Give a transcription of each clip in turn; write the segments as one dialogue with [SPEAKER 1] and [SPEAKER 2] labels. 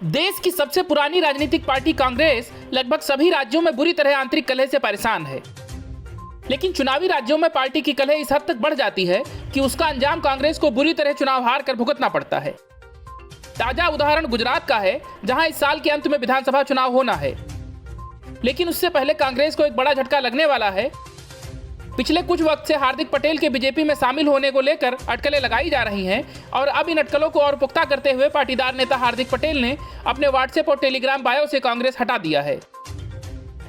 [SPEAKER 1] देश की सबसे पुरानी राजनीतिक पार्टी कांग्रेस लगभग सभी राज्यों में बुरी तरह आंतरिक कलह से परेशान है। लेकिन चुनावी राज्यों में पार्टी की कलह इस हद तक बढ़ जाती है कि उसका अंजाम कांग्रेस को बुरी तरह चुनाव हार कर भुगतना पड़ता है। ताजा उदाहरण गुजरात का है, जहां इस साल के अंत में विधानसभा चुनाव होना है। लेकिन उससे पहले कांग्रेस को एक बड़ा झटका लगने वाला है। पिछले कुछ वक्त से हार्दिक पटेल के बीजेपी में शामिल होने को लेकर अटकलें लगाई जा रही हैं और अब इन अटकलों को और पुख्ता करते हुए पाटीदार नेता हार्दिक पटेल ने अपने व्हाट्सएप और टेलीग्राम बायो से कांग्रेस हटा दिया है।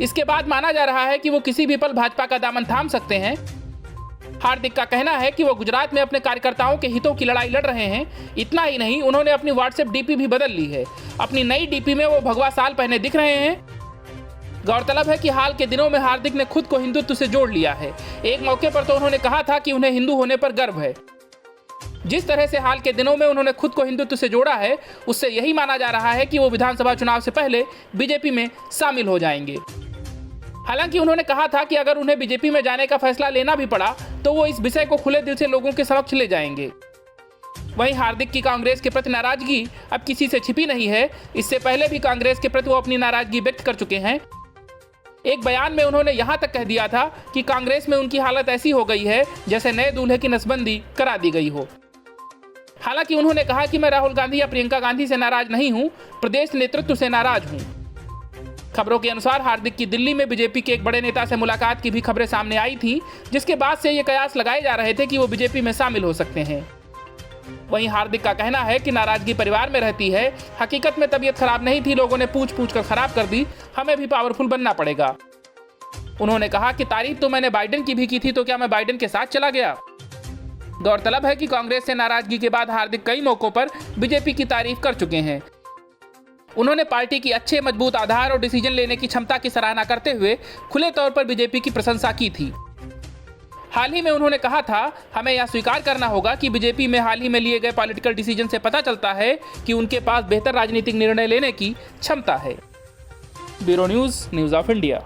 [SPEAKER 1] इसके बाद माना जा रहा है कि वो किसी भी पल भाजपा का दामन थाम सकते हैं। हार्दिक का कहना है कि वो गुजरात में अपने कार्यकर्ताओं के हितों की लड़ाई लड़ रहे हैं। इतना ही नहीं, उन्होंने अपनी व्हाट्सएप डीपी भी बदल ली है। अपनी नई डीपी में वो भगवा साल पहने दिख रहे हैं। गौरतलब है कि हाल के दिनों में हार्दिक ने खुद को हिंदुत्व से जोड़ लिया है। एक मौके पर तो उन्होंने कहा था कि उन्हें हिंदू होने पर गर्व है। जिस तरह से हाल के दिनों में उन्होंने खुद को हिंदुत्व से जोड़ा है, उससे यही माना जा रहा है कि वो विधानसभा चुनाव से पहले बीजेपी में शामिल हो जाएंगे। हालांकि उन्होंने कहा था कि अगर उन्हें बीजेपी में जाने का फैसला लेना भी पड़ा तो वो इस विषय को खुले दिल से लोगों के समक्ष ले जाएंगे। वहीं हार्दिक की कांग्रेस के प्रति नाराजगी अब किसी से छिपी नहीं है। इससे पहले भी कांग्रेस के प्रति वो अपनी नाराजगी व्यक्त कर चुके हैं। एक बयान में उन्होंने यहां तक कह दिया था कि कांग्रेस में उनकी हालत ऐसी हो गई है जैसे नए दूल्हे की नसबंदी करा दी गई हो। हालांकि उन्होंने कहा कि मैं राहुल गांधी या प्रियंका गांधी से नाराज नहीं हूं, प्रदेश नेतृत्व से नाराज हूं। खबरों के अनुसार हार्दिक की दिल्ली में बीजेपी के एक बड़े नेता से मुलाकात की भी खबरें सामने आई थी, जिसके बाद से ये कयास लगाए जा रहे थे कि वो बीजेपी में शामिल हो सकते हैं। वहीं हार्दिक का कहना है कि नाराजगी परिवार में रहती है। हकीकत में तबीयत खराब नहीं थी, लोगों ने पूछ पूछ कर खराब कर दी। हमें भी पावरफुल बनना पड़ेगा। उन्होंने कहा कि तारीफ तो मैंने बाइडेन की भी की थी, तो क्या मैं बाइडेन के साथ चला गया। गौरतलब है कि कांग्रेस से नाराजगी के बाद हार्दिक कई मौकों पर बीजेपी की तारीफ कर चुके हैं। उन्होंने पार्टी की अच्छे मजबूत आधार और डिसीजन लेने की क्षमता की सराहना करते हुए खुले तौर पर बीजेपी की प्रशंसा की थी। हाल ही में उन्होंने कहा था, हमें यह स्वीकार करना होगा कि बीजेपी में हाल ही में लिए गए पॉलिटिकल डिसीजन से पता चलता है कि उनके पास बेहतर राजनीतिक निर्णय लेने की क्षमता है। Bureau news of India.